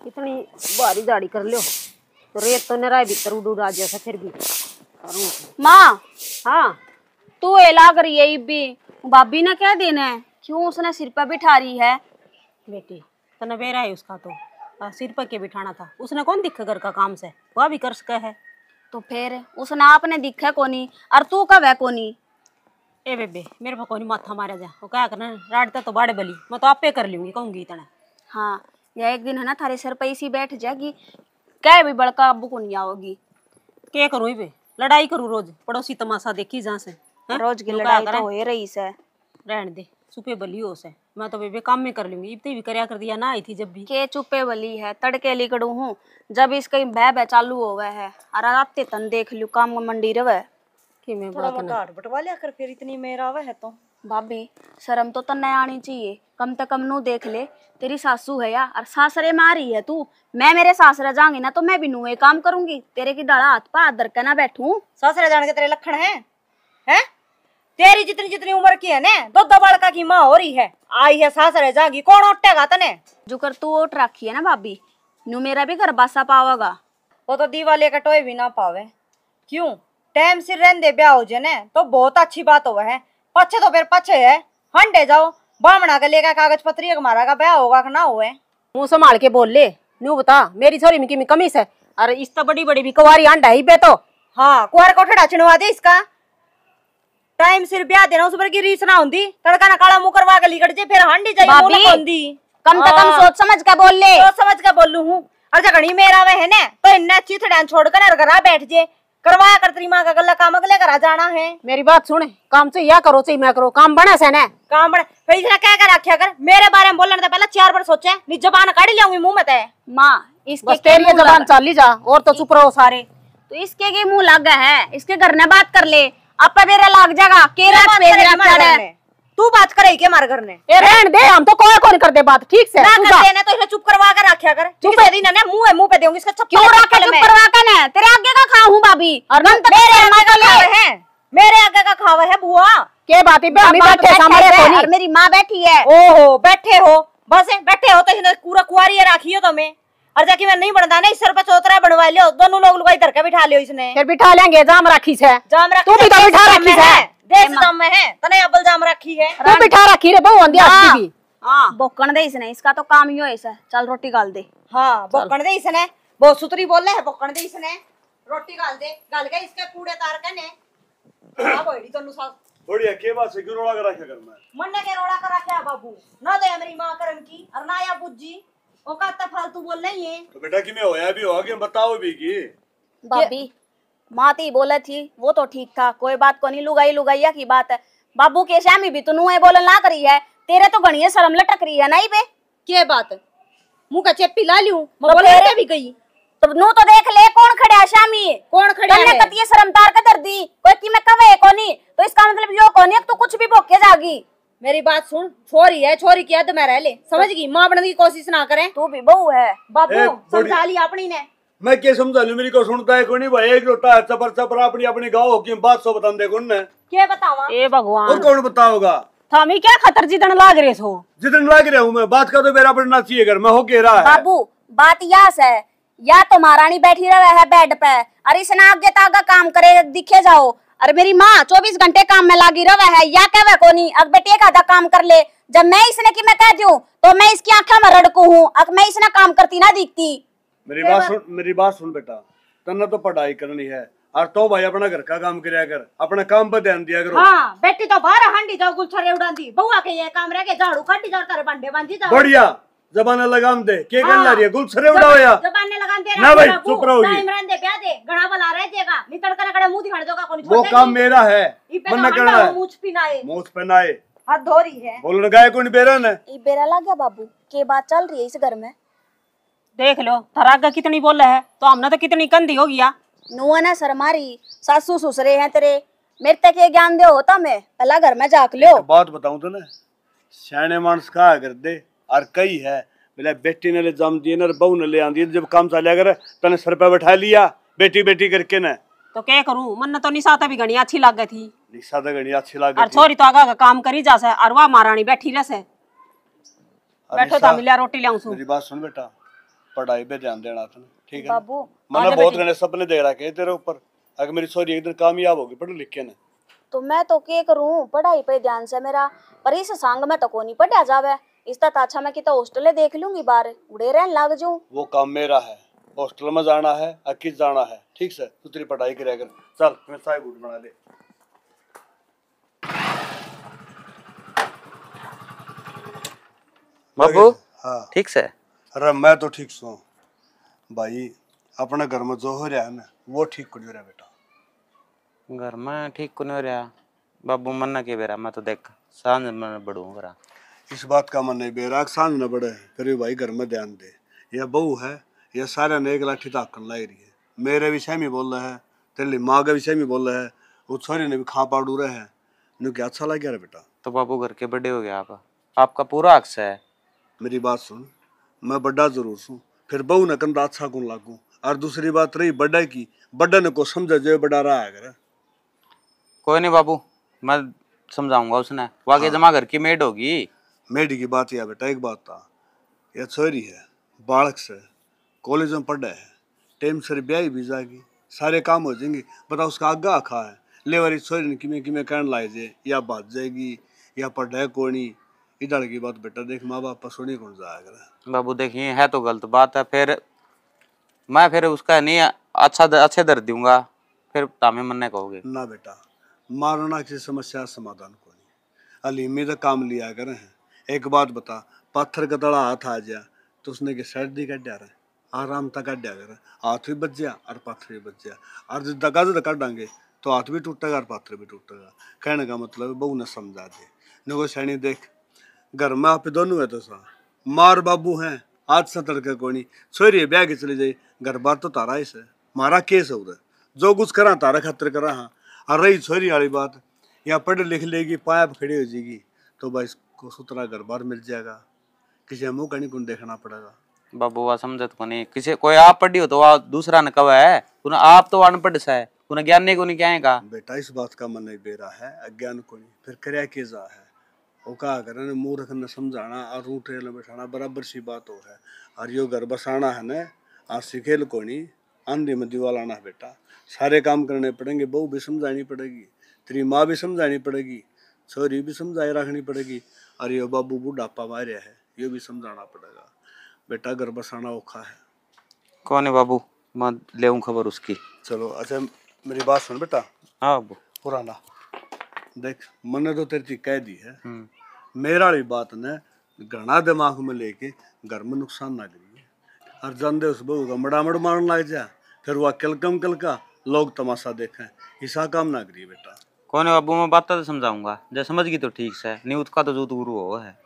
इतनी भारी दाढ़ी कर लो तो रेत तो नरा भीतर उड़ा जैसा फिर भी माँ। हाँ तू ये लाग रही है भी भाभी ने क्या देना है, क्यों उसने सिर पर बिठा रही है? बेटी तना बेरा है उसका तो सिर पर के बिठाना था, उसने कौन दिखा घर का काम से, वह भी कर सका है। तो फिर उसने आपने दिखा कोनी और तू कब है कोनी? ए बेबे मेरे पर कोई माथा मारा जा, वो क्या करना राड़ता तो बाड़े बली, मैं तो आपे कर लूंगी कहूंगी इतना। हाँ या एक दिन है ना थारे सर पे इसी बैठ जाएगी, क्या भी बड़का अब्बू को नहीं आओगी। क्या करूँ बे, लड़ाई करूँ रोज, पड़ोसी तमाशा देखी जहाँ से रोज की लड़ाई तो हो रही से। रहने दे सुपे बली हो से, मैं तो बेबे काम में कर लूंगी, इतने भी करया कर दिया ना आई थी जब भी। के चुपे बली है तड़के लिकड़ू हूँ, जब इसका बह बह चालू हो गया है और आते तन देख लू काम में मंडी रवे कि मैं थोड़ा मोटा हट बटवा लिया कर, फिर इतनी मेरा आवे है तो। भाभी शर्म तो तन्ने आनी चाहिए, कम से कम नू देख ले, तेरी सासू है या और सासरे में आ रही है तू। मैं मेरे सासरे जाऊंगी ना तो मैं भी नू काम करूंगी, तेरे की डाला हाथ पा दर के ना बैठूं। सासरे जाने के तेरे लक्षण है? तेरी जितनी जितनी उम्र की है ना, दो बालका की माँ हो रही है, आई है सासरे जागी, कौन उठेगा तने? जो कर तू उठ रखी है ना भाभी, नू मेरा भी घर बासा पावेगा। वो तो दीवाले का टोए भी ना पावे। क्यों टाइम सिर रहने ब्याह हो जाए ना तो बहुत अच्छी बात हो है, पछे तो फिर पछे है, हंडे जाओ बामणा का लेकर कागज पत्री हमारा का ब्याह होगा कि ना हुए। मुंह संभाल के बोल ले, न्यू बता मेरी छोरी में की कमी है, अरे इस तो बड़ी बड़ी भी कुंवारी अंडा ही बे तो। हाँ कुआर को ठड़ा चिनवा दे इसका, टाइम सिर ब्याह देना उस पर की रीस ना होंदी, तड़का ना काला मुंह करवा के लिकड़ जे फिर हंडी जाई। कम से कम सोच समझ के बोल ले। सोच समझ के बोलू हूँ, और झगड़ी मेरा वे है ना तो इन्ने चिथड़ियां छोड़कर घर बैठ जे, करवाया कर तेरी माँ का गला काम अगले करा जाना है। मेरी बात सुन, काम से या करो चाहे मैं करो, काम बना से ना काम बना फिर इतना क्या कर रखा कर, मेरे बारे में बोलने से पहले 4 बार सोचे, नी जबान काढ़ लियाऊंगी मुंह में ते। माँ इसके तेरी जबान चाली जा और तो चुप रहो सारे। तो इसके के मुंह लग गया है, इसके घर ने बात कर ले, अब मेरा लाग जाएगा के तू बात करे के मार घर ने। ए रहन दे, हम तो कोई कौन कर दे बात ठीक से ना कर देना तो इसे चुप करवा कर रखा कर, चुप है दिन ना मुंह पे देऊंगी इसका क्यों रखा चुप करवा कर ना, तेरे आगे का खाऊं भाभी और मन तो मेरे आगे का खावे है, मेरे आगे का खावे है बुआ के बात है, हम बैठे सामने कोनी और मेरी मां बैठी है। ओहो बैठे हो, बस बैठे हो तो इसने पूरा कुंवारी राखी हो तुम्हें, और जाके मैं नहीं बनता ना इस सर पे चौतरा बनवा लियो, दोनों लोग लुगाई धर के बिठा लियो इसने। फिर बिठा लेंगे, जाम राखी से जाम रखी, तू भी तो बिठा रखी है, देश दम में है तने अब्बल जाम रखी है, तू बिठा रखी रे बहु अंधी आती भी। हां बोकण दे इसने, इसका तो काम ही हो ऐसा। चल रोटी गाल दे। हां बोकण दे इसने, बहुत सुतरी बोल रहे है, बोकण दे इसने, रोटी गाल दे, गाल के इसके कूड़े तार के ने हां बोड़ी तो नुसा बढ़िया के बात से क्यों रोड़ा कर रखा कर मैं मन के रोड़ा कर रखा बाबू ना दे मेरी मां करम की और ना या बुज्जी ओ का फालतू बोल रही है। तो बेटा कि मैं होया भी होगा कि बताओ भी की भाभी माती बोले थी वो तो ठीक था, कोई बात को नहीं, लुगाई लुगाइया की बात है। बाबू के श्यामी भी तो नुए बोलन ना करी है, तेरे तो गणिये शर्म लटक रही है नहीं बे। के बात मुंह का चेपी ला लियो मैं तो बोले भी गई तो नू तो देख ले कौन खड़ा है श्यामी, कौन खड़ा है, कतिये शर्म तार के कर दी कोई की मैं कवे कोनी, तो इसका मतलब यो कोनी तू कुछ भी भोके जागी। मेरी बात सुन, छोरी है, छोरी की हद में रह ले, समझ गई, मां बनने की कोशिश ना करे, तू भी बहू है। बाबू समझा ली अपनी ने, मैं क्या समझा लूं, मेरी को सुनता है कोनी भाई, एक लोटा चपर चपर अपनी अपनी गाँव की बात सो बता दे कौन ने के बतावा ए भगवान और कौन बताओगा, थामी क्या खतर जितन लाग रहे हो, जितन लाग रहा हूँ मैं, बात का तो मेरा पड़ना चाहिए घर में हो के रहा है। बाबू बात यास है, या तो महारानी बैठी रहे है बेड पे और इसने आगे तागा काम करे दिखे जाओ, और मेरी माँ 24 घंटे काम में लगी रहे है, या कहवे कोनी अब बेटे का आधा काम कर ले, जब मैं इसने की मैं कह दूं तो मैं इसकी आंखों में रड़कू हूँ, अब मैं इसने काम करती ना दिखती। मेरी बात सुन बेटा, तन्ना तो पढ़ाई करनी है और तो भाई अपना घर का काम करया कर, अपने काम पर ध्यान दिया करो। हाँ बेटी तो बाहर हंडी जाओ गुलछरे उड़ांदी, बउआ के ये काम रह के झाड़ू खड्डी जाओ करे बंडे बांधी जाओ। बढ़िया जबाना लगाम दे, के कर ला रही है, गुलछरे उड़ाओ या जबाने लगाम दे ना भाई चुप रहोगी, टाइम रहने दे ब्याह दे, घड़ा वाला रह जाएगा, निकल कर कड़े मुंह दिखाने दोगा कोनी, वो काम मेरा है, मन करना है, मुंह पिनाए मुंह पहनाए, हाथ धोरी है, बोलने गाय कोनी बेरन है। ये बेरा लग गया बाबू, के बात चल रही है इस घर में, देख लो थरागा कितनी बोल है, तो हमने तो कितनी कंधी हो गया। नुआ ना शर्मारी, सासू ससुरे हैं तेरे, मेरे तक ये ज्ञान दे होता मैं पहला घर में जाक लियो। बात बताऊं तो ना, सियाने मानस कहा कर दे और कई है बोले बेटी ने ले जम दिए ना, बहू ने ले आंदी, जब काम चलिया कर तने सर पे बैठा लिया बेटी बेटी करके ना, तो क्या करूं, मन तो निशा भी घनी अच्छी लग गई थी, निशा तो घनी अच्छी लग और छोरी तो आगा का काम करी जा से, और वह महारानी बैठी रहे से, बैठो था मिलिया रोटी लियाऊं सु। मेरी बात सुन बेटा, पढ़ाई पे ध्यान देना था, ठीक है? बाबू मैंने बहुत घने सपने देख रखे हैं तेरे ऊपर। अगर मेरी छोरी एक दिन कामयाब होगी पढ़ लिख के ना, तो मैं तो क्या करूं, पढ़ाई पे ध्यान से मेरा, पर इस संग में तो को नहीं पढ़ा जावे। इसका तो अच्छा मैं कितना हॉस्टल देख लूंगी, बाहर उड़े रहने लग जाऊं। वो काम मेरा है, हॉस्टल में जाना है, किस जाना है, ठीक से तू तेरी पढ़ाई करेगा कर। चल मैं चाय बूट बना ले। बाबू हाँ ठीक से? अरे मैं तो ठीक सू भाई, अपने घर में जो हो रहा है ना वो ठीक कर रहा बेटा। घर में ठीक को नहीं हो रहा बाबू, मन ना के बेरा मैं तो देख सांझ में बढ़ूं करा। इस बात का मन नहीं बेराग सांझ न बढ़े, फिर भाई घर में ध्यान दे। यह बहू है, यह सारे ने एक लाठी ताकन लाई रही है। मेरे विषय में बोल रहा है, तेरी माँ के विषय में बोल रहा है, वो छोरी ने भी खा पाड़ू रहे हैं। नु क्या अच्छा लग गया रे बेटा? तो बाबू घर के बड़े हो गए आप, आपका पूरा हक है। मेरी बात सुन, मैं बड़ा जरूर हूँ, फिर बहू ने कंधा अच्छा कौन लागू। और दूसरी बात रही बड़ा की, बड़ा ने को समझा जो बड़ा रहा है करे। कोई नहीं बाबू, मैं समझाऊंगा उसने, वाकई जमा घर की मेड होगी। मेडी की बात या बेटा, एक बात था, यह छोरी है बालक से कॉलेज में पढ़ा है, टाइम से ब्याह भी जाएगी, सारे काम हो जाएंगे। बता उसका आगा आखा है लेवरी छोरी ने किमें किमें कहने लाए जे, या बात जाएगी या पढ़ा कोनी। इधर की बात बेटा देख, माँ बाप सुनी कौन जाएगा। बाबू देखिए है तो गलत बात है, फिर मैं फिर उसका नहीं अच्छे दर दूंगा, फिर तामे मन्ने कहोगे। ना बेटा, मारना की समस्या समाधान को नहीं, अलीमी तो काम लिया करे हैं। एक बात बता, पत्थर का तड़ा हाथ आ जा तो उसने के सर्दी काट दिया रहे, आराम तक काट दिया करे, हाथ भी बच गया और पत्थर भी बच गया। और जब दगा से काटेंगे तो हाथ भी टूटेगा और पत्थर भी टूटेगा। कहने का मतलब बहू ने समझा दे नुको सैनी देख, घर में आप दोनों है तो सा मार बाबू हैं, आज सा तड़के को नहीं छोरी ब्याह के चली जाए, घर बार तो तारा ही से मारा केस हो रहा, जो कुछ करा तारा खातिर करा। हाँ, और रही छोरी वाली बात, या पढ़ लिख लेगी पाया खड़ी हो जाएगी तो भाई इसको सुतरा घर बार मिल जाएगा, किसी मुंह का नहीं कुछ देखना पड़ेगा। बाबू वह समझत को नहीं, किसी कोई आप पढ़ी हो तो वह दूसरा न कवा है, तूने आप तो अनपढ़ सा है, तूने ज्ञान नहीं को नहीं क्या है। बेटा इस बात का मन नहीं बेरा है, अज्ञान को नहीं, फिर कर्या के जा है वो कहा करे मूर्ख ने समझाना और रूट रेल में बैठाना बराबर सी बात हो है। और यो घर बसाना है ना, आज सिखेल को नहीं आंधी में दीवालाना है बेटा, सारे काम करने पड़ेंगे। बहू भी समझानी पड़ेगी, तेरी माँ भी समझानी पड़ेगी, छोरी भी समझाई रखनी पड़ेगी, और यो बाबू बुढ़ापा मारे है ये भी समझाना पड़ेगा। बेटा घर बसाना औखा है। कौन है बाबू, मैं ले खबर उसकी। चलो अच्छा मेरी बात सुन बेटा। हाँ बाबू। पुराना देख, मैंने तो तेरी कह दी है, मेरा वाली बात ने घना दिमाग में लेके घर में नुकसान ना करिए। और जानते उस बहू का मड़ामड़ मारने लग जा, फिर वह कलकम कल का लोग तमाशा देखें, ऐसा काम ना करिए बेटा। कौन है बाबू, मैं बात तो समझाऊंगा, जब समझ गई तो ठीक से, नहीं उसका तो जूत गुरु हो है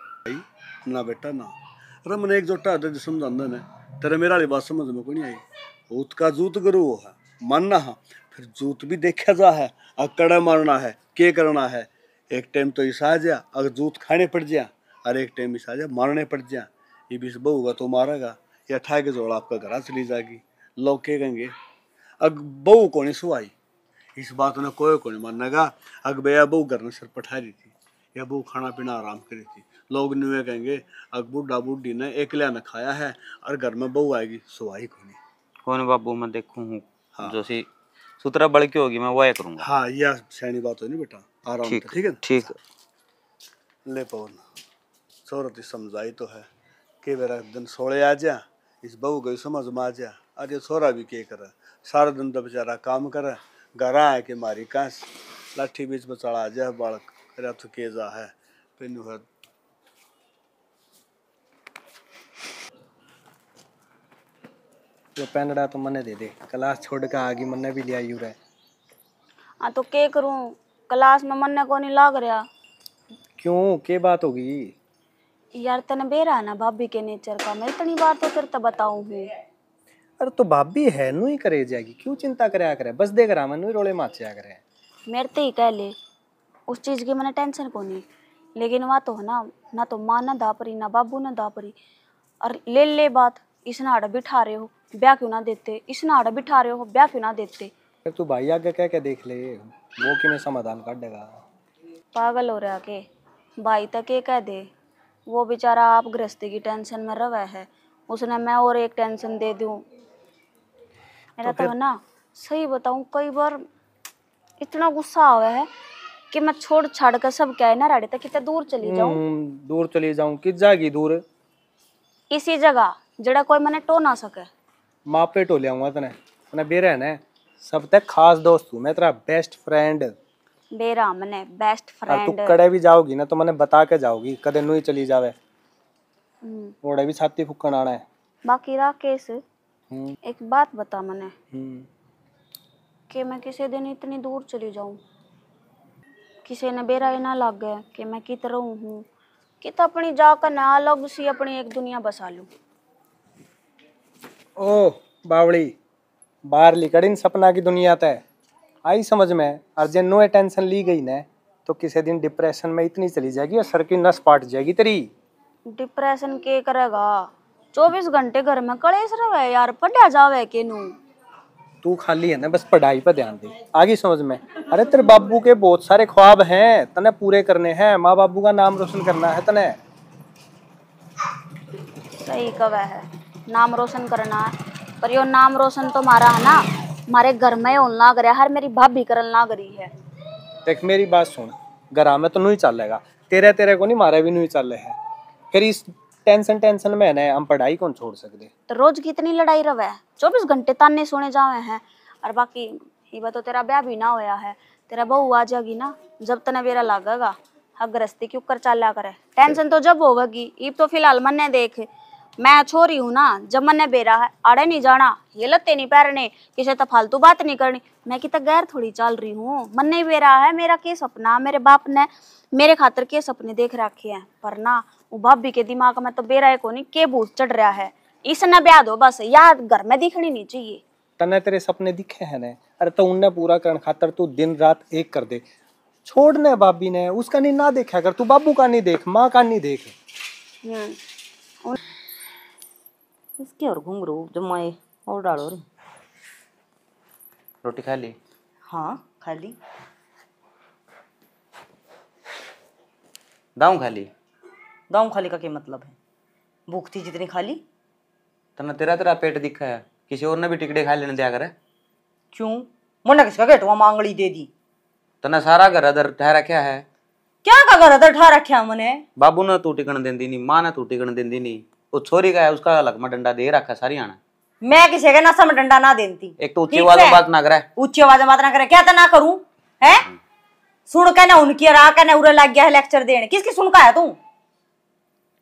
ना बेटा ना। अरे मैंने एक जोटा जो समझाने ने, तेरे मेरा वाली बात समझ में को नहीं आई। उसका जूत गुरु हो है मानना, हाँ फिर जूत भी देखा जा है, अकड़ा मारना है, के करना है। एक टाइम तो ऐसा आ जा अगर जूत खाने पड़ जा, और एक टाइम ऐसा आ जा मारने पड़ जा। ये भी बहूगा तो मारेगा या ठा के जोड़ा आपका घर चली जाएगी, लोग के कहेंगे अग बहू को नहीं सुहाई। इस बात ने कोई को नहीं मानेगा, अग भैया बहू घर में सर पठा रही थी या बहू खाना पीना आराम करी थी, लोग न्यू कहेंगे अग बुढ़ा बुढ़ी ने एकलिया ने खाया है और घर में बहू आएगी सुहाई को नहीं। कौन बाबू, मैं देखूं हूँ। हाँ। जो सी सूत्रा बड़ की होगी मैं वो करूंगा। हाँ यह सैनी बात हो नहीं बेटा, आराम से, ठीक है ठीक। ले पवन सौरती समझाई तो है कि मेरा दिन सोले आ जा, इस बहू को समझ में आ जा। आज ये छोरा भी क्या करे, सारा दिन तो बेचारा काम करे, घर आए कि मारी कांस लाठी बीच में चढ़ा जा बालक करे तो के जा है पिन्नू है। जो पेनड़ा तो मने दे दे, क्लास छोड़ के आगे मन्ने भी लिया यू रहे। हाँ तो क्या करूं, क्लास में मन को नहीं लाग रहा। क्यों, क्या बात होगी? यार तने बेरा है ना भाभी के नेचर का, मैं इतनी बार तो फिर तो बताऊं हूँ। अरे तो भाभी है नु ही करे जाएगी, क्यों चिंता करे करे, बस देख रहा मैं नु ही रोले माचिया करे। मेरे ते ही कह ले, उस चीज की मैंने टेंशन को नहीं, लेकिन वहाँ तो है ना तो माँ ना दापरी ना बाबू ना दापरी। और ले बात, इस नाड़ा बिठा रहे हो ब्याह क्यों ना देते, इस नाड़ा बिठा रहे हो ब्याह क्यों ना देते। फिर तू भाई आगे कह के देख ले, वो कि मैं समाधान कर देगा। पागल हो रहा के भाई तक ये कह दे, वो बेचारा आप गृहस्थी की टेंशन में रवा है, उसने मैं और एक टेंशन दे दूं। मेरा तो है ना, सही बताऊं कई बार इतना गुस्सा आवा है कि मैं छोड़ छाड़ कर सब क्या है ना राड़े तक कितना दूर चली जाऊं। दूर चली जाऊं किस जाएगी दूर? इसी जगह जड़ा कोई मने टो ना सके। माँ पे टो ले आऊंगा तने तने बेरे है ना, सब तक खास दोस्त हूँ मैं, तेरा बेस्ट फ्रेंड। बेरा मने बेस्ट और तू फ्रेंड। कड़े भी जाओगी ना तो मैंने बता के जाओगी, कदे नुई चली जावे। ओड़े भी छाती फुक्कन आना है। बाकी राकेश एक बात बता मने कि मैं किसी दिन इतनी दूर चली जाऊं, किसी ने बेरा ही ना लग गया कि मैं कित रहूं हूँ, कित अपनी जाकर ना अलग सी अपनी एक दुनिया बसा लूं। ओ बावड़ी, बाहर लिकड़ इन सपना की दुनिया तय आई समझ में। और जे नो टेंशन ली गई ना तो किसी दिन डिप्रेशन में इतनी चली जाएगी और सर की नस पाट जाएगी तेरी। डिप्रेशन के करेगा? 24 घंटे घर में कलेश रहे यार, पढ़ा जावे के नू। तू खाली है ना बस पढ़ाई पर ध्यान दे, आगे समझ में। अरे तेरे बाबू के बहुत सारे ख्वाब हैं तने पूरे करने हैं, माँ बाबू का नाम रोशन करना है तने। सही कवा है, नाम रोशन करना है, पर यो नाम रोशन तो मारा है ना हमारे घर में होने लग रहा है, हर मेरी भाभी करन लग रही है। देख मेरी बात सुन, घर में तो नहीं चलेगा, तेरे तेरे को नहीं, मारे भी नहीं चल रहे हैं। फिर इस टेंशन में ना हम पढ़ाई कौन छोड़ सकते। तो रोज कितनी लड़ाई रवे है, 24 घंटे ताने सुने जावे हैं। और बाकी ये तो तेरा ब्याह भी ना होया है, तेरा बहू आ जाएगी ना जब तने बेरा लागेगा, हक गृहस्थी क्यों कर चला करे। टेंशन तो जब होगी, इब तो फिलहाल मन्ने देख मैं छोरी हूँ ना, जब मन्ने बेरा है आड़े नहीं जाना, ये लत्ते नहीं पैरने, किसी तो फालतू बात नहीं करनी। मैं कितना गैर थोड़ी चल रही हूँ, मन्ने बेरा है, मेरा के सपना, मेरे बाप ने मेरे खातर के सपने देख रखे हैं, पर ना वो भाभी के दिमाग में तो बेरा है को नहीं के भूत चढ़ रहा है। इसने ब्याह दो बस, याद घर में दिखनी नहीं चाहिए। तने तेरे सपने दिखे हैं ना, अरे तो उनने पूरा करने खातर तू दिन रात एक कर दे। छोड़ने भाभी ने उसका नहीं ना देखा कर, तू बाबू का नहीं देख, माँ का नहीं देख। इसके और घुंघरू जमाए और डालो रे। रोटी खा ली? हाँ खाली। दाऊं खाली? दाऊं खाली का क्या मतलब है? भूख थी जितनी खाली। तना तेरा तेरा पेट दिखा है, किसी और ने भी टिकड़े खा लेने दिया करे। क्यों? मुन्ना किसका गेटवा मांगली दे दी? तना सारा घर अदर ठहरा क्या है? क्या का घर अदर ठा रखा मने? बाबू ने तू टिकन देंदी नहीं, माँ ने तू टिकन देंदी नहीं, वो छोरी का है उसका अलग में डंडा दे रखा सारी आना। मैं किसी के नशा में डंडा ना देती। एक तो ऊंची आवाज में बात ना करे। ऊंची आवाज में बात ना करे, क्या तो ना करूं है? सुन के ना उनकी रा के ना उरे लग गया है लेक्चर देने। किसकी सुन का है तू?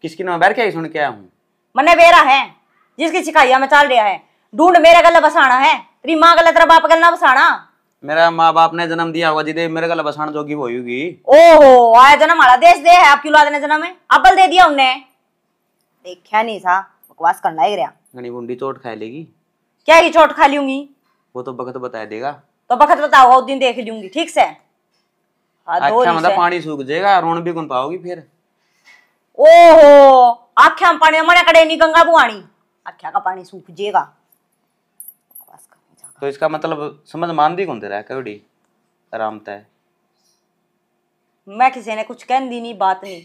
किसकी ना बैर क्या ही सुन के आया हूँ? मने बेरा है जिसकी शिकायत में चल रहा है, ढूंढ मेरे गले बसाना है, तेरी माँ गले तेरा बाप गले ना बसाना। मेरा माँ बाप ने जन्म दिया होगा जिदे मेरे गले बसाना जोगी वो होगी। ओहो आया जन्म हमारा देश दे है, आपकी औलाद ने जन्म है अब्बल दे दिया उनने। देखा नहीं सा बकवास करना ही रहा। घनी बुंडी चोट खा लेगी। क्या ही चोट खा लूंगी? वो तो बखत बता देगा। तो बखत बताओ उस दिन देख लूंगी ठीक से। अच्छा मतलब पानी सूख जाएगा, रोन भी कौन पाओगी फिर। ओहो आख्या में पानी मने कड़े नहीं गंगा बुआनी, आख्या का पानी सूख जाएगा। तो इसका मतलब समझ मान दी कौन दे रहा है कबड्डी आराम तय। मैं किसी ने कुछ कहन दी नहीं, बात नहीं।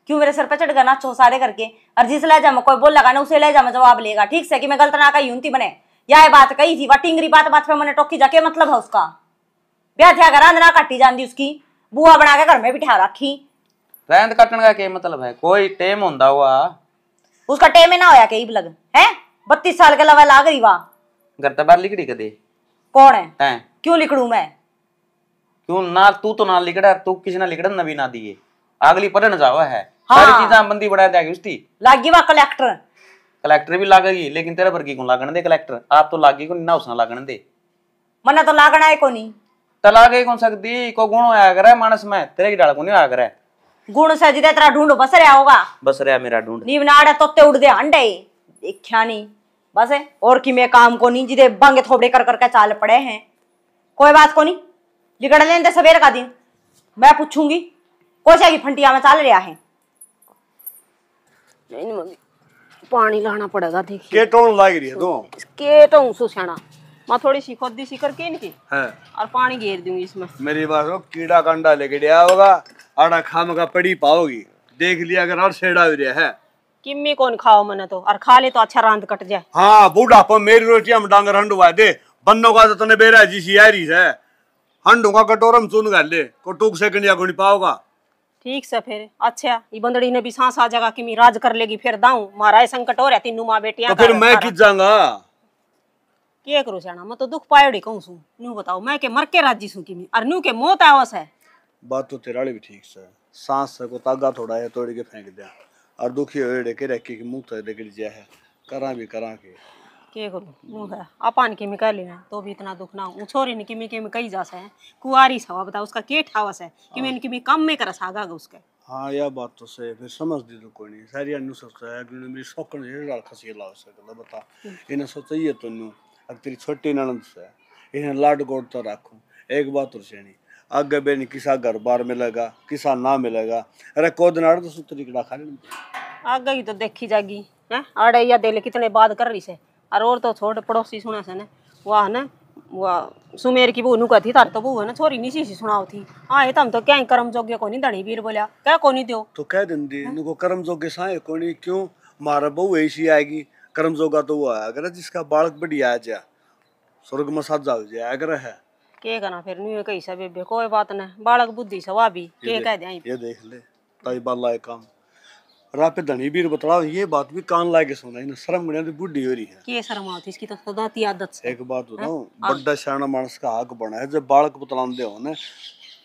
क्यों मेरे सर पे चढ़ गया नाचो सारे करके, और जिस लहजा में कोई बोल लगा ना उसे लहजा में जवाब लेगा ठीक से कि मैं गलत ना कही हूं बने। यह बात कही थी, वह टिंगरी बात बात पे मैंने टोकी जाके मतलब है उसका। ब्याह थिया घर ना काटी जाती उसकी, बुआ बना के घर में बिठा रखी। रैंद काटने का क्या मतलब है? कोई टेम होंदा हुआ उसका टेम ही ना होया कई लग है। 32 साल के लवा लाग रही वाह। घर तो बाहर लिकड़ी कदे कौन है? क्यों लिखड़ू मैं? क्यों ना तू तो ना लिकड़ा, तू किसी ना लिकड़न नबी ना दिए अगली पढ़न जावा है। हाँ। सारी चीजें बंदी बढ़ा देगी उसकी। लागी वाह कलेक्टर। कलेक्टर भी लागेगी लेकिन तेरे पर की कौन लागण दे कलेक्टर। आप तो लागी को ना उसना लागण दे। मना तो लागना है को नहीं तो लागे कौन सकती को गुण होया करे मानस में, तेरे की डाल को नहीं होया करे। गुण से जिदे तेरा ढूंढ बस रहा होगा। बस रहा मेरा ढूंढ नीव नाड़े तोते उड़ दे अंडे देखा नहीं बस है। और कि मैं काम को नहीं जिदे बांगे थोबड़े कर करके चाल पड़े हैं। कोई बात को नहीं, लिकड़ लेने सवेरे का दिन मैं पूछूंगी कोसा की फंटिया में चाल रहा है। नहीं मम्मी पानी लाना पड़ेगा। देखिए के टोन लाग रही है तू? के तो सुसैना मैं थोड़ी सी खोदी सी करके इनकी है और पानी घेर दूंगी इसमें। मेरी बात हो, कीड़ा कंडा लेके गया होगा, आड़ा खाम का पड़ी पाओगी। देख लिया अगर और सेड़ा हो रहा है। किम्मी कौन खाओ मने तो, और खा ले तो अच्छा रांद कट जाए। हाँ बूढ़ापा मेरी रोटियां में डांगर हंडवा दे, बन्नो का तो तने बेरा जी सी यारी है, हंडू का कटोरम चुन कर ले, को टूक सेकंड या कोनी पाओगा। ठीक से फिर अच्छा, ये बंदड़ी ने भी सांस आ जाएगा कि मैं राज कर लेगी, फिर दाऊं मारा है संकट हो रहा तीनों माँ बेटियां तो फिर मैं किस जाऊंगा? क्या करूँ जाना, मैं तो दुख पायोड़ी कहूँ सू, नू बताओ मैं के मर के राजी सू कि मैं, और नू के मौत आवस है। बात तो तेरा भी ठीक से, सांस से को तागा थोड़ा है तोड़ के फेंक दिया, और दुखी होड़े के रखे कि मुंह तो रगड़ जा है, करा भी करा के क्या करूँ, नू है अपन के में कर लेना तो भी इतना दुख ना हो, छोरी ने कि में कई जासा है, कुआरी सवा बताओ उसका के ठावस है कि मैं इनकी कम में कर सागा उसके। हाँ यह बात तो सही, फिर समझ दी तो कोई नहीं, सारी अन्नू सोचता है कि मेरी शौकन है डाल खसी लाओ से बता, इन्हें सोचिए तो नू, अब तेरी छोटी ननद से इन्हें लाड गोड़ तो रखूं, एक बात और सेनी आगे बेनी किसा घर बार मिलेगा किसा ना मिलेगा, अरे को दिन तो सुतरी कड़ा खा ले आगे ही तो देखी जागी है, अड़े या दे ले कितने बात कर रही से, और तो छोटे पड़ोसी सुना से ने वाह ना वाह सुमेर की बहू कहती तार तो बहू है ना छोरी नी सी सुनाओ थी, हाँ तम तो क्या कर्म जोग्य को नहीं धनी वीर बोलिया क्या को नहीं दो तो कह देंदी इनको कर्म जोग्य साए को नहीं, क्यों मारा बहू ऐसी आएगी, कर्म जोगा तो वो आया अगर जिसका बालक बढ़िया आ जा स्वर्ग में साथ जाओ जाए अगर है के करना फिर न्यू कही सब बेबे कोई बात ना, बालक बुद्धि सवा भी के कह दे ये देख ले ताई बाला है काम रापे धनी वीर बतलाओ, ये बात भी कान लाके सुना ही ना, शर्म गणिया तो बुढ़ी हो रही है, के शर्म आती इसकी तो सदाती आदत से। एक बात बताऊं, बड़ा शाना मानस का हक बना है, जब बालक बतलान दे हो ना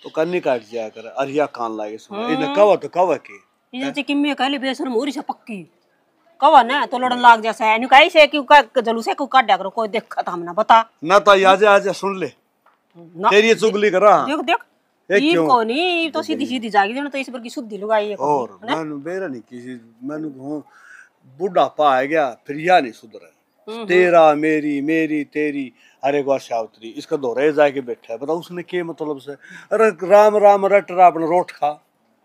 तो कन्नी काट जाया कर, अरिया कान लाके सुना इन्हें कवा तो कवा के ये जे किम्मे कहले बेशरम होरी से पक्की कवा ना तो लड़न लाग जैसा है, न्यू कही से क्यों का जलूस है क्यों काट दिया करो, कोई देखा था हमने बता ना ताई आजा आजा सुन ले तेरी चुगली करा, देख देख ये को नहीं तो सीधी सीधी जागी देना तो इस पर की शुद्धि लगाई है और मैंने बेरा नहीं किसी मैंने कहूं बुढ़ापा आ गया फिर या नहीं सुधरे, तेरा मेरी मेरी तेरी अरे गो शावत्री इसका दोहरे जाके बैठा है, बताओ उसने के मतलब से, अरे राम राम रट रहा अपना रोट खा,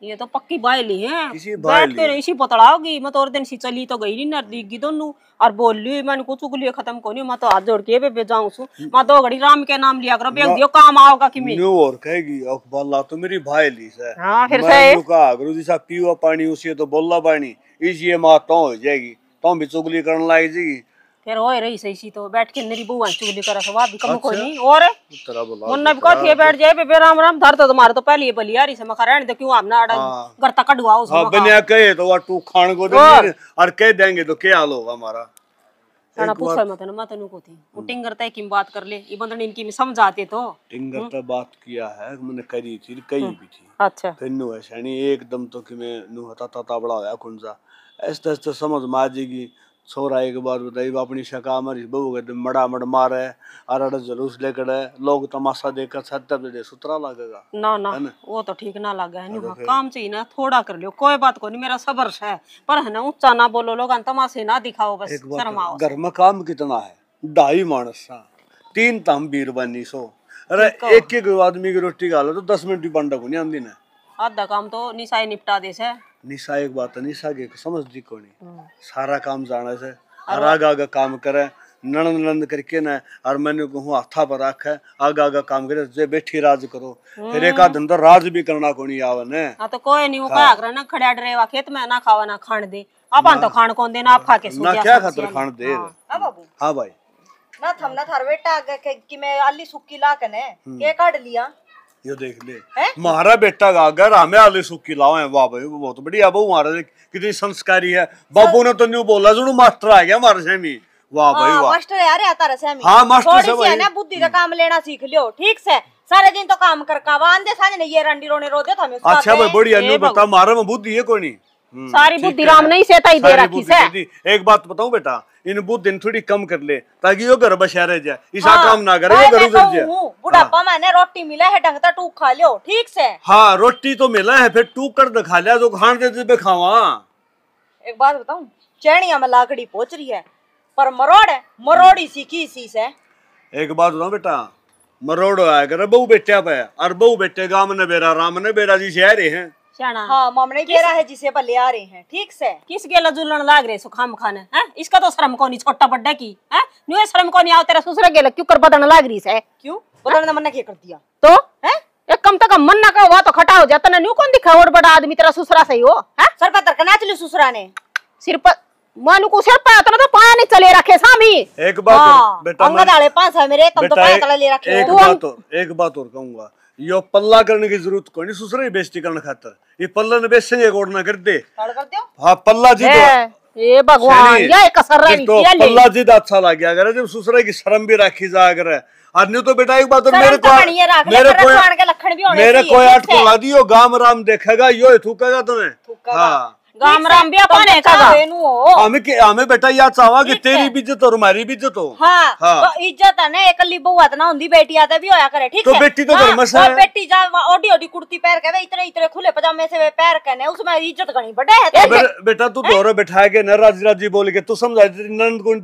ये तो पक्की बायली है किसी बैठ के इसी पतड़ाओगी, मैं तो और दिन सी चली तो गई नहीं नजदीकी दोनों और बोल ली मैंने कुछ चुगली खत्म को नहीं, मैं तो हाथ जोड़ के बे जाऊं सु, मैं तो घड़ी राम के नाम लिया करो बेग दियो काम आओगा कि मैं न्यू और कहेगी अकबाला तो मेरी भाई ली से, हां फिर से कहा गुरु जी सा पीवा पानी उसी तो बोलला पानी इसी ये मां तो हो जाएगी तो भी चुगली करने लायक जी, फिर होए रही सही तो बैठ के मेरी बुआ चुगली करा सवा भी कम कोई नहीं, और तेरा बोला मुन्ना भी कहती है बैठ जाए बे राम राम धर तो तुम्हारे तो पहले बली यारी से मखा रहने दे क्यों हमने आड़ा घर तक कढवा उस हां बनिया कहे तो वा तू खान को दे और कह देंगे तो क्या हाल होगा हमारा, ना पूछो मत ना मैं तनु को थी वो टिंगर तय की बात कर ले, ये बंदन इनकी में समझाते तो टिंगर तो बात किया है मैंने करी थी कही भी थी, अच्छा फिर नु है शनी एकदम तो कि मैं नु हता ता बड़ा होया कुंजा ऐसे ऐसे समझ में आ जाएगी, छोरा एक बार बताई अपनी शका हमारी बहू के मड़ा मड़ मारे अरे जलूस लेकर लोग तमाशा देखकर सत्तर दे सुतरा लगेगा ना ना वो तो ठीक ना लगा है नु काम चाहिए ना थोड़ा कर लियो कोई बात को नहीं, मेरा सबर है पर है ना ऊंचा ना बोलो लोग तमाशे ना दिखाओ बस शर्माओ, घर में काम कितना है 2.5 मानस 3 तम बीर बनी सो, अरे एक एक आदमी की रोटी खा लो तो 10 मिनट भी बंडा को नहीं आंदी ना, आधा काम तो निशाई निपटा दे से, निशा एक बात है निशा के समझ दी को नहीं सारा काम जाने से आगा आगा काम करे ननद नंद करके ना, और मैंने कहूँ हाथा पर रख है आगा आगा काम करे जे बैठी राज करो, फिर एक आध दिन तो राज भी करना को नहीं आवे ने, हां तो कोई नहीं वो कहा करे ना खड़ा डरेवा खेत में ना खावा ना खान दे, अपन तो खान कौन देना आप खा के सो ना क्या खातर खान दे हां बाबू हां भाई ना थमना थार बेटा कि मैं आली सुक्की ला कने के काट लिया, ये देख ले मारा बेटा गागर हमें आलू सुक्की लाओ है, वाह भाई बहुत बढ़िया बहू हमारा कितनी संस्कारी है, बाबू ने तो न्यू बोला जो मास्टर आ गया हमारे सेमी, वाह भाई वाह मास्टर यार आता रहे सेमी, हां मास्टर से थोड़ी सी ना बुद्धि का काम लेना सीख लियो ठीक से, सारे दिन तो काम कर का वांदे साने ये रंडी रोने रो दे हमें, अच्छा भाई बढ़िया न्यू बता मारा में बुद्धि है कोई नहीं, सारी बुद्धि राम नहीं सेता ही दे रखी से, एक बात बताऊं बेटा इन बुद्धि थोड़ी कम कर ले ताकि वो घर बसा रह जाए, ऐसा काम ना करे वो घर उजड़ जाए, बुढ़ापा मैंने रोटी मिला है ढंग से टूक खा लियो ठीक से, हाँ रोटी तो मिला है फिर टूक कर खा लिया जो खान देते पे खावा, एक बात बताऊं चैनिया में लाकड़ी पहुंच रही है पर मरोड़ है मरोड़ी सी की सी से, एक बात बताऊं बेटा मरोड़ आया करे बहू बेटा पे और बहू बेटे गांव ने बेरा राम ने बेरा जी से रहे हैं, हाँ मामने केरा है जिसे पर ले आ रहे हैं ठीक से, किस गेला जुलन लाग रहे सो खाम खाने हैं, इसका तो शर्म को नहीं छोटा बड्डा की है न्यू शर्म को नहीं आओ तेरा ससुर गेला क्यों कर बदन लाग रही से, क्यों बदन मन क्या कर दिया तो है एक कम तक मन ना का हुआ तो खटा हो जाता ना, न्यू कौन दिखा और बड़ा आदमी तेरा ससुरा सही हो है, सर पर तरकना चली ससुरा ने सिर पर मानू को सिर पर तो पाया नहीं चले रखे सामी। एक बात बेटा, अंगद वाले 5 है मेरे, कम तो बेटा, पैसा ले रखे एक बात और कहूंगा, यो पल्ला करने की जरूरत कोई नहीं, सुसरे ही बेइज्जती करने खातर ये पल्ला ने बेचेंगे कोड ना कर दे। कर दो। हाँ पल्ला जी तो ए भगवान ये कसर रही तो किया ले। पल्ला जी तो अच्छा लग गया करे जब सुसरे की शर्म भी रखी जा करे। आदमी तो बेटा एक बात और मेरे को अटको ला दियो, गाम राम देखेगा यो थूकेगा तुम्हें। हाँ गाम राम भी अपने का हमें बेटा यह चाहवा कि तेरी भी इज्जत और हमारी भी इज्जत हो। हाँ, तो इज्जत है ना, एकली बहुआ ना होंदी, बेटी आते भी होया करे, ठीक तो है। बेटी तो घर में से और बेटी जा ओडी ओडी कुर्ती पहन के, इतने इतने खुले पजामे से वे पैर के ने, उसमें इज्जत घनी बढ़े है। बेटा तू दोरो बैठा के न राजी राजी बोल के तू समझा नंद कौन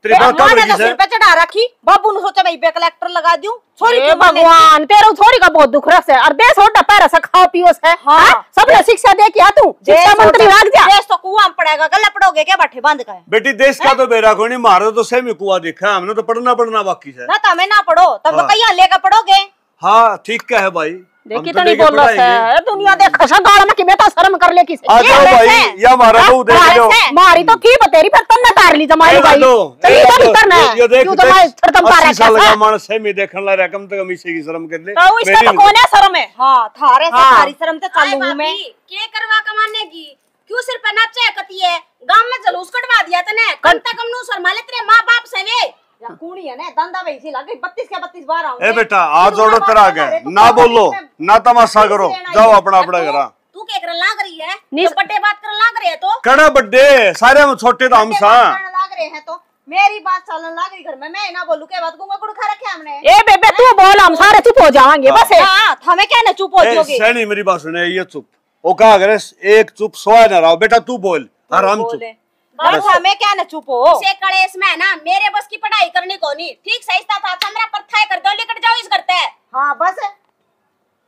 तेरी बात कब रखी सिर पे चढ़ा रखी, बाबू ने सोचा मैं इबे कलेक्टर लगा दूं। छोरी ए भगवान तेरे छोरी का बहुत दुख रस है। और देश होटा पैर से खाओ पियो से। हाँ। सबने शिक्षा दे क्या तू शिक्षा मंत्री लाग जा। देश तो कुआं में पड़ेगा, गला पड़ोगे क्या बाठे बांध का है। बेटी देश का तो बेरा कोनी, मारो तो सेमी कुआं दिखा, हमने तो पढ़ना बाकी है ना। तमें ना पढ़ो तब तो कहीं लेकर पढ़ोगे। हाँ ठीक क्या है भाई, देखी तो नहीं बोल रहा है दुनिया देख खसा गाल में कि बेटा शर्म कर ले किसे। आ जाओ भाई या मारा बहू देख लो। मारी तो की बतेरी पर तन्ने तार ली जमाई भाई चली तो भीतर ना ये देख क्यों जमाई छड़तम तार 80 साल का मानस सेमी देखन ला रहा, कम से कम इसे की शर्म कर ले। तो इसका तो कौन है शर्म है। हां थारे से थारी शर्म ते चालू हूं मैं। के करवा कमाने की क्यों सिर पे नाचे कती है, गांव में जलूस कटवा दिया तने, कम से कम नु शर्मा ले तेरे मां-बाप से वे या कूणी है ना, दंदा वैसी लगे 32 के 32 बार आऊं। ए बेटा आज जोड़ो तेरा आगे ना बोलो ना तमाशा करो, जाओ अपना अपना घर। तू के कर लाग रही है, तो बड़े बात कर लाग रही है तो कड़ा बड्डे सारे में छोटे तो हम सा लाग रहे हैं तो मेरी बात चलन लाग रही घर में, मैं ना बोलूं के बात गुंगा गुड़ खा रखे हमने। ए बेबे तू बोल हम सारे चुप हो जाएंगे बस। हां हमें क्या ना चुप हो जाओगे। सैनी मेरी बात सुने, ये चुप ओ कहा करे एक चुप सोया ना रहो बेटा, तू बोल आराम चुप। बस हमें क्या ना चुप हो। से कलेश में ना मेरे बस की पढ़ाई करनी कोनी, ठीक सही था मेरा पत्थर कर दो लेकर जाओ इस करते है। हां बस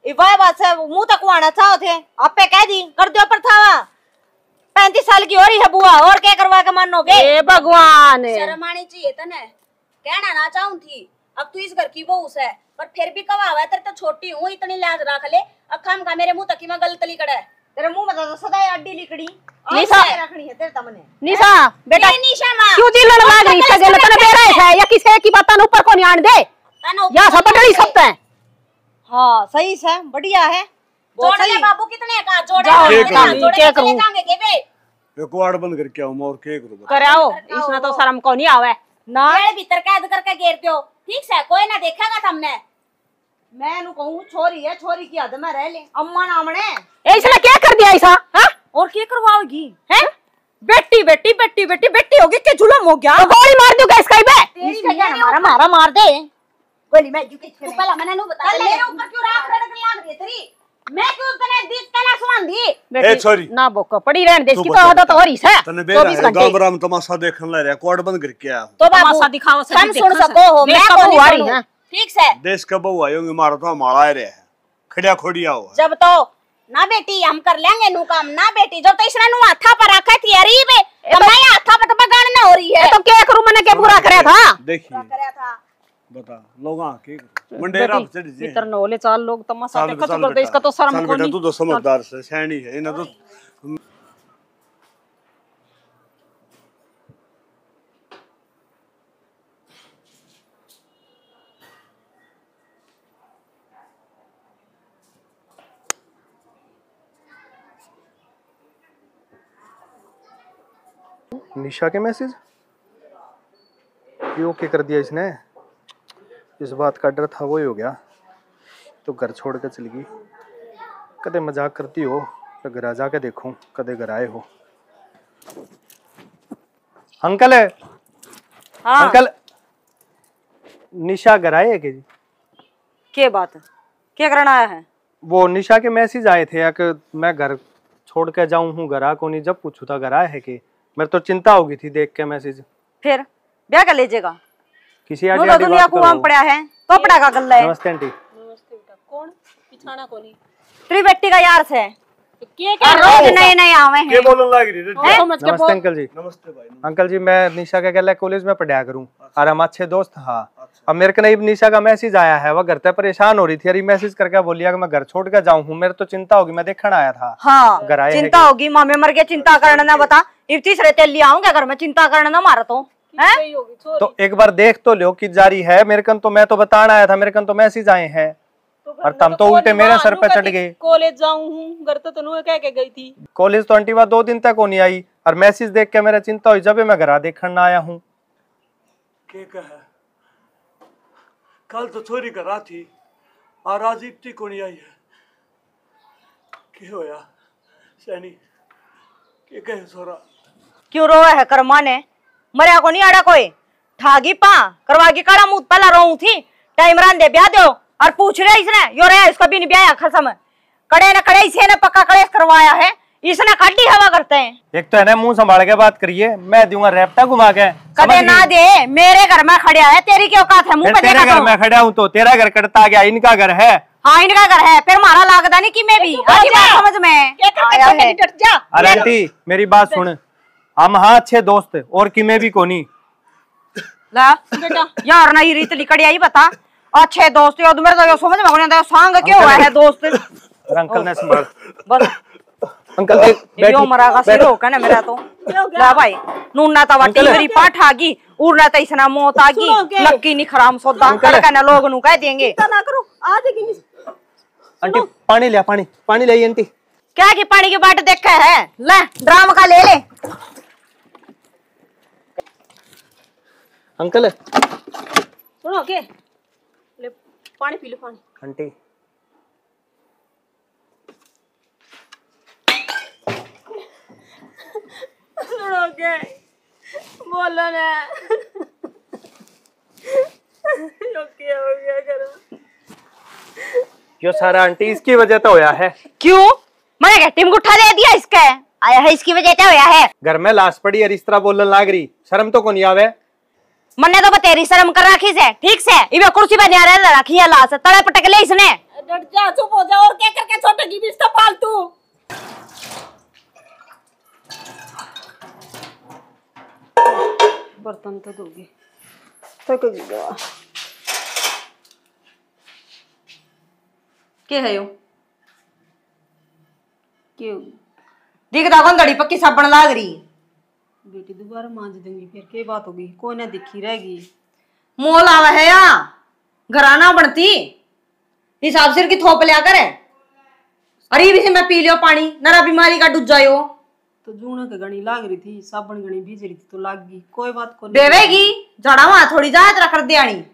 इवाय बात है, मुंह तक वाना चाहो थे आपे कह दी कर दो पर था। 35 साल की हो रही है बुआ, और क्या करवा के मानोगे। ए भगवान शर्म आनी चाहिए तने, कहना ना चाहूं थी अब तू इस घर की बहू है, पर फिर भी कवा हुआ तेरे तो छोटी हूं, इतनी लाज रख ले। अखम का मेरे मुंह तक में गलत लिकड़ा है, तेरे मुंह में तो सदा अड्डी लिकड़ी निशा रखनी है तेरे तमने। निशा बेटा निशा मां क्यों दिल लगा रही है गलत तने बेरा है या किसी की बात ऊपर को नहीं आन दे या सब बड़ी सब है। हां सही है बढ़िया है। जोड़ ले बाबू कितने का जोड़े क्या करूं जाएंगे के बे रिकॉर्ड बंद करके आऊं और के करूं कराओ, इसमें तो शर्म को नहीं आवे ना। मेरे भीतर कैद करके घेरते हो, ठीक से कोई ना देखेगा तुमने। मैं नु कहूं छोरी है, छोरी की हद में रह ले अम्मा नामने। ए इसने क्या कर दिया ऐसा हां और क्या करवाओगी हैं? बेटी बेटी बेटी बेटी बेटी होगी के जुलम हो गया। तो गोली मार दूंगा इसका बे इसका क्या मारा मार दे गोली मैं जुके तू पहला मैंने नु बता मेरे ऊपर क्यों राख रड़क लाग रही है तेरी, मैं क्यों तने दी तने सुन दी। ए छोरी ना बोको पड़ी रहने दे, इसकी तो आदत हो रही है। तने बेरा गांव राम तमाशा देखन ला रहा, कोड बंद करके आया तो तमाशा दिखाओ से हम सुन सको हो, मैं को नहीं नहीं सुनूं, ठीक से। देश का बहु आयोगे मारो तो हमारा आ रहा है खड़िया खोड़िया हो। जब तो ना बेटी हम कर लेंगे नु काम, ना बेटी जब तो इसने नु हाथा पर रखा थी अरे बे तो मैं हाथा पर तो बगान ना हो रही है। तो क्या करूं मैंने क्या पूरा करया था। देखिए करया था बता लोग के मंडेरा चढ़ जे इतर नोले चाल लोग तमाशा देखा तो करते, इसका तो शर्म को नहीं। तू तो समझदार से सैनी है इना तो। निशा के मैसेज ये ओके कर दिया इसने, इस बात का डर था वही हो गया। तो घर छोड़ कर चली गई, कदे मजाक करती हो तो घर आ जाके देखूं कदे घर आए हो। अंकल है हाँ। अंकल निशा घर आए है कि क्या बात है, क्या करना आया है। वो निशा के मैसेज आए थे कि मैं घर छोड़ के जाऊं हूँ, घर आ को नहीं। जब पूछू था घर आए है कि मेरे तो चिंता हो गई थी देख के मैसेज। फिर ब्याह कर लीजिएगा, किसी दुनिया कुआं में पड़ा है तो पड़ा का गल्ला है। नमस्ते आंटी। नमस्ते बेटा, कौन पिछाना कोनी तेरी बेटी का यार से के रोज नए नए आवे हैं। के बोलन लाग रही है। नमस्ते अंकल जी। नमस्ते भाई। अंकल जी मैं निशा के गले कॉलेज में पढ़ाया करूं और हम अच्छे दोस्त। हाँ अब मेरे को नई निशा का मैसेज आया है, वो घर पे परेशान हो रही थी, अरे मैसेज करके बोलिया कि मैं घर छोड़ के जाऊं हूँ। मेरे तो चिंता होगी, मैं देखने आया था। हाँ घर आए चिंता होगी, मामे मर गए, चिंता करना ना बता। इब तीसरे तेल लिया आऊंगा घर में, चिंता करना ना मारा तो है। तो एक बार देख तो लो कि जारी है। मेरे कन तो मैं तो बताना आया था, मेरे कन तो मैसेज आए हैं और तुम तो उल्टे मेरे सर पे चढ़ गए। कॉलेज जाऊं हूँ, घर तो तनु कह के गई थी। कॉलेज तो आंटी बात 2 दिन तक नहीं आई और मैसेज देख के मेरा चिंता हुई, जब मैं घर देखने ना आया हूँ। के कहा कल तो छोरी करा थी और आज इतनी को नहीं आई है। के होया सैनी के कहे सोरा क्यों रोवे है कर्मा ने? मरिया को नहीं आड़ा कोई ठागी पा करवागी काड़ा मुंह पहला रोऊ थी। टाइम रांधे ब्याह दो और पूछ रहे इसने यो रे इसका भी नहीं ब्याह खसम कड़े न कड़े इसे ने पक्का कड़े करवाया है, इसने खाटी हवा करते हैं। एक तो है ना मुंह संभाल के बात करिए, मैं दूंगा रैप्टा घुमा के। कदे ना दे, मेरे घर में खड़िया है, तेरी क्यों औकात है मुंह पे तेरे घर में खड़ा हूँ तो तेरा घर कटता गया, इनका घर है। हाँ इनका घर है, फिर मारा लागदा नहीं कि मैं भी आजी बात समझ में आया है। अरे आंटी मेरी बात सुन, हम हाँ अच्छे दोस्त और कि मैं भी कोनी ला बेटा यार नहीं रीत लिकड़ी आई बता अच्छे दोस्त यो मेरे तो यो समझ में नहीं आता सांग क्यों हुआ है दोस्त। अंकल ने संभाल बस अंकल यो मरा का सिर हो ना मेरा तो ला भाई नूना तवा टीवरी पाठ आगी उड़ना त इसना मौत आगी लक्की नहीं खराम सौदा कर ना लोग नु कह देंगे ना करो आ देगी नहीं। आंटी पानी ले, पानी ले आंटी। क्या की पानी की बाट देखा है, ले ड्राम का ले ले। अंकल सुनो के ले पानी पी लो पानी। आंटी सुनो के बोलो ना यो क्या हो गया करो। यो सारा आंटी इसकी वजह तो होया है। क्यों मैंने क्या टीम को उठा दे दिया इसका आया है, इसकी वजह क्या होया है। घर में लाश पड़ी और इस तरह बोलने लाग रही, शर्म तो को नहीं आवे। मन्ने तो तेरी शर्म कर रखी से ठीक से इबे कुर्सी पे न्यारे रखी है लाश तड़े पटक ले इसने। डट जा चुप हो जा और क्या करके छोटे की बिस्ता फालतू। बर्तन तो धोगी थक गया। के है यो क्यों दिखदा कौन दड़ी पक्की साबण लाग रही। बेटी दोबारा मांज दूंगी फिर क्या बात होगी, कोई ना दिखी रहेगी। मोल आवा है या घराना बनती हिसाब सिर की थोप लिया करे। अरे भी से मैं पी लियो पानी नरा बीमारी का डूब जायो। तो जूना के गणी लाग रही थी, साबण गणी भीज रही थी तो लाग गई, कोई बात को नहीं। देवेगी जड़ा वहां थोड़ी जायत रख दियानी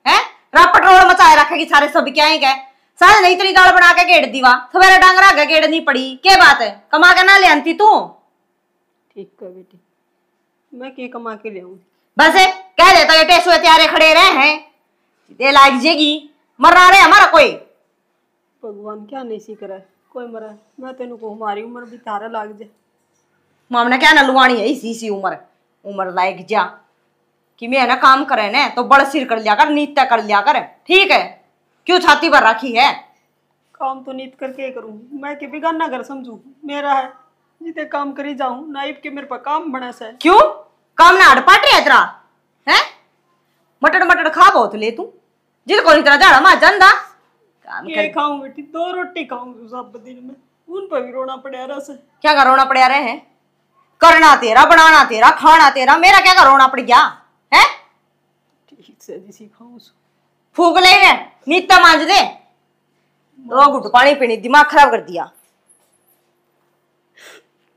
है, रापट रोड मचाए रखेगी सारे सब क्या ही कह सारे नहीं तेरी दाल बना के गेड़ दीवा सवेरे डांगरा आगे गेड़ नहीं पड़ी के बात है, कमा के ना ले आती तू। ठीक है बेटी मैं क्या कमा के ले आऊं। बस कह देता ये टेसुए त्यारे खड़े रहे हैं ये लाग जेगी मरना रहे हमारा कोई। भगवान क्या नहीं सी करे कोई मरा, मैं तेन को हमारी उम्र भी तारा लाग जाए। मामने क्या ना लुआनी है इसी उम्र लायक जा कि मैं ना काम करे ना तो बड़ सिर कर लिया कर, नीत कर लिया कर, ठीक है क्यों छाती पर रखी है। काम तो नीत करके करूं, मैं के बिगाना घर समझू मेरा है जिते काम करी जाऊं नाइब के मेरे पर काम बना से। क्यों काम ना हड़ पाटे है तेरा है, मटड़ मटड़ खा बहुत ले तू जिसको नहीं तेरा झाड़ा मा जंदा काम के कर। खाऊं बेटी 2 रोटी खाऊं सब दिन में, उन पर भी रोना पड़ा रहा। क्या का रोना पड़ा रहे हैं, करना तेरा बनाना तेरा खाना तेरा, मेरा क्या का रोना पड़ गया है। ठीक से जिसी खाऊं फूक ले नीता मांझ दे रो घुट पानी पीनी दिमाग खराब कर दिया।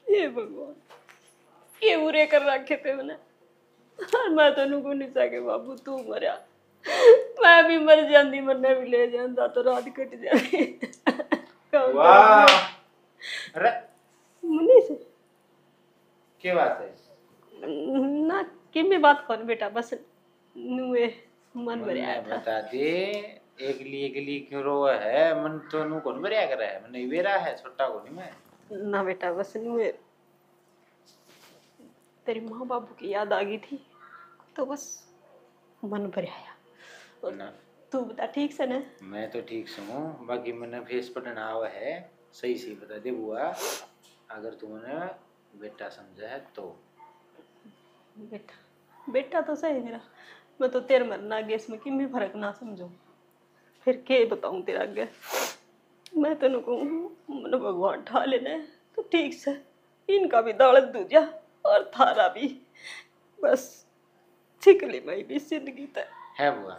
ये भगवान ये बुरे कर रखे थे मैंने, मैं तो नुकू नहीं सके बाबू तू मरिया मैं भी मर जाती मरने भी ले जाता तो रात कट जाती। वाह अरे मुन्नी से क्या बात है ना कि मैं बात कौन बेटा बस नुए मन भर आया था। बता दे एकली क्यों रो है, मन तो नु कौन बरिया कर रहा है, मन वेरा है छोटा को नहीं मैं ना बेटा बस नुए तेरी माँ बाबू की याद आ गई थी तो बस मन भर आया। ना तू बता ठीक से ना। मैं तो ठीक से हूँ, बाकी मैंने फेस पटना हुआ है सही से बता दे बुआ, अगर तुमने बेटा समझा है तो। बेटा बेटा तो सही मेरा, मैं तो तेरे मरना आगे इसमें कि मैं फर्क ना समझू। फिर के बताऊं तेरा आगे। मैं तेन कहूँ मन भगवान ठा लेना है तो ठीक से, इनका भी दौलत दूजा और थारा भी, बस छिकली मई भी जिंदगी तक है बुआ।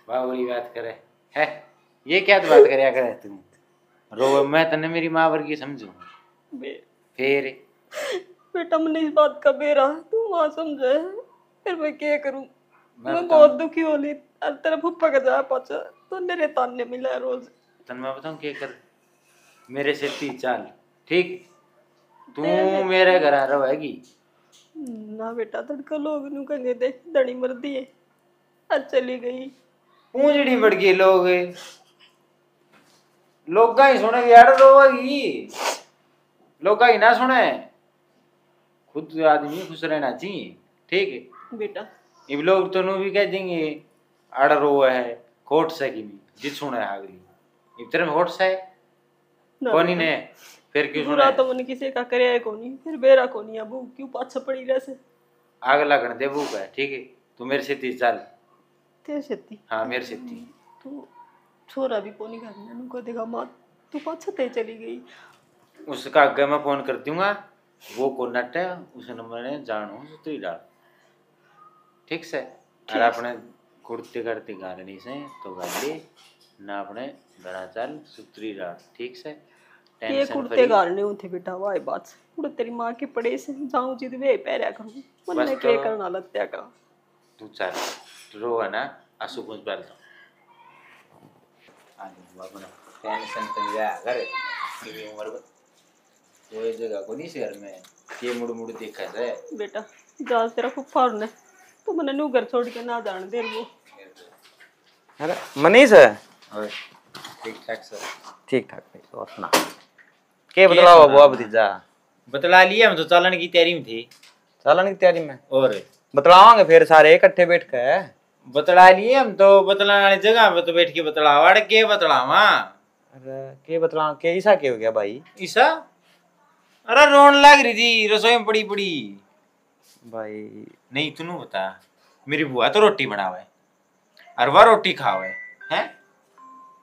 बाबूरी बात करे है, ये क्या बात करे करे तुम रो, मैं तने मेरी माँ वर्गी समझू फिर। बेटा मैंने इस बात का बेरा तू वहां समझे, फिर मैं क्या करूं। मैं बहुत दुखी होली और तेरा फुप्पा का जा पहुंचा तो मेरे ताने मिला रोज। तन मैं बताऊं क्या कर, मेरे से ती चाल ठीक, तू मेरे घर आ रहेगी ना बेटा तड़का लोग नु कहेंगे देख धनी मर दिए आज चली गई। पूंजड़ी बढ़ गई, लोग ही सुने यार रोगी, लोग ही ना सुने, खुद आदमी खुश रहना चाहिए ठीक है बेटा। इब लोग तो भी कह देंगे आड़ रो है खोट से की नहीं जित सुने आगरी इब तेरे में खोट से कोनी ने फिर क्यों बुरा सुने तो मन किसी का करे है कोनी, फिर बेरा कोनी अब क्यों पाछा पड़ी रहे आग लगन दे वो का ठीक है। तू मेरे से ती चल, तेरे सेती हाँ मेरे से ती तू छोरा भी कोनी घर में नुको देखा मां तू पाछा ते चली गई। उसका आगे मैं फोन कर दूंगा, वो को नट है उस नंबर ने जानू तो ही डाल ठीक से। और अपने कुर्ते करते गालनी से तो गाली ना अपने घरा चल सुतरी डाल ठीक से। ये कुर्ते गालने उथे बेटा वाई बात पूरे तेरी मां के पड़े से जाऊं जिद वे पैरा करूं मन में के करना लगत्या का। तू चल रो है ना आंसू कुछ बाल दो आज बाबू ना टेंशन तो लिया घर की उम्र वो जगह को नहीं शहर में ये मुड़ मुड़ देखा है बेटा जाल तेरा फुफ्फा ने तो मने नु घर छोड़ के ना जान दे वो। अरे मनीष है ठीक ठाक सर ठीक ठाक भाई और सुना के बतलाओ बुआ भतीजा। बतला लिया हम तो चालन की तैयारी में थे, चालन की तैयारी में और बतलावांगे फिर सारे इकट्ठे बैठ के। बतला लिए हम तो बतलाने वाली जगह पे तो बैठ के बतलावा के बतलावा। अरे के बतला के ईसा के हो गया भाई ईसा, अरे रोन लग रही थी रसोई में पड़ी पड़ी भाई। नहीं तू बता, मेरी बुआ तो रोटी बनावे और वह रोटी खावे हैं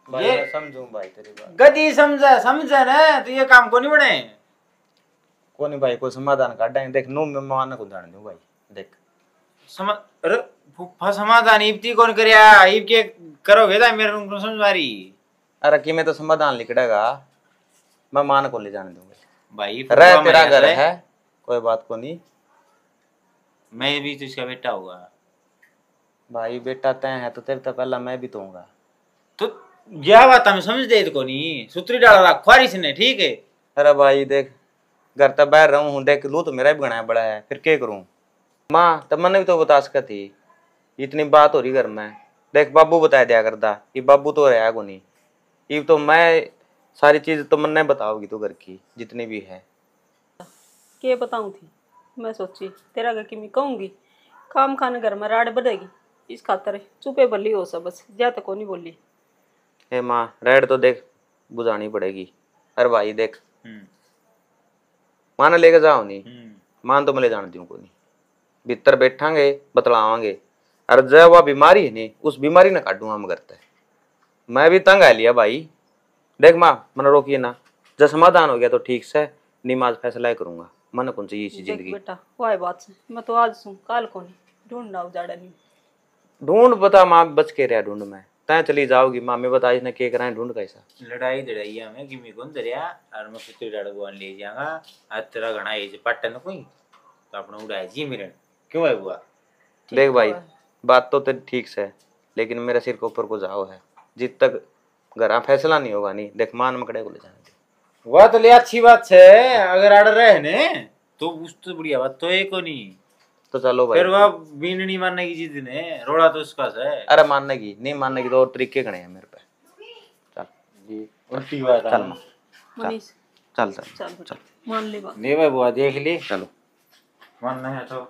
भाई ये मैं समझूं भाई तेरी बात। गदी समझा ना तो ये काम को नहीं बने को नहीं भाई को समाधान काटेंगे देख नो मैं मान को जान दूं भाई देख समझ। अरे फुफा समाधान इब्ती कौन करया इब के करोगे ता मेरे को समझवारी। अरे कि मैं तो समाधान लिखड़ेगा मैं मान को ले जाने दूंगा भाई रह तेरा घर है कोई बात को नहीं। मैं भी तो इसका बेटा होगा भाई बेटा तय है तो तेरे तो पहला मैं भी तो होऊंगा तो यह बात हम समझ दे को नहीं सुतरी डाल रखवारी से ठीक है। अरे भाई देख घर तक बाहर रहूं हूं देख लू तो मेरा भी गणा बड़ा है फिर क्या करूं। माँ तब मैंने भी तो बता सका थी इतनी बात हो रही घर में देख बाबू बताया दिया करता ये बाबू तो रहा को नहीं ये तो मैं सारी चीज तो मन नहीं बताओगी तो घर की जितनी भी है के बताऊं थी मैं सोची तेरा घर की मैं कहूंगी काम खाने घर में राड बढ़ेगी इस खातर चुपे बल्ली हो सब बस जा तो नहीं बोली। हे माँ रेड तो देख बुझानी पड़ेगी। अरे भाई देख माना लेके जाओ नहीं मान तो मैं ले जाने दूँ को नहीं भीतर बैठांगे बतलावांगे और जब वह बीमारी है नहीं उस बीमारी ना काटूंगा हम करते मैं भी तंग आ लिया भाई। देख माँ मन रोकिए ना जब समाधान हो गया तो ठीक से निमाज फैसला करूंगा मन कौन चाहिए इसी जिंदगी बेटा वाह बात से मैं तो आज सुन काल को नहीं ढूंढना उजाड़ा नहीं ढूंढ बता माँ बच के रहा ढूंढ में तय चली जाओगी माँ मैं बता इसने के कराए ढूंढ कैसा लड़ाई दड़ाई में कि मैं कौन दरिया और मैं सुतरी डाल बुआ ले जाऊंगा आज तेरा घना ये पट्टन कोई तो अपना उड़ाए जी मेरे क्यों है बुआ। देख भाई बात तो तेरी ठीक से लेकिन मेरा सिर के ऊपर को जाओ है जित तक घर फैसला नहीं होगा नहीं देख मान मकड़े को ले जाने वह तो ले अच्छी बात है अगर आड़ रहे ने तो उस तो बढ़िया बात तो एक नहीं तो चलो भाई फिर वह बीन नहीं मानने की चीज ने रोड़ा तो उसका है। अरे मानने की नहीं मानने की तो और तरीके गणे हैं मेरे पे चल जी उल्टी बात चल माँ मनीष चल चल चल मान ले बात ले भाई बुआ देख ली चलो मानना है तो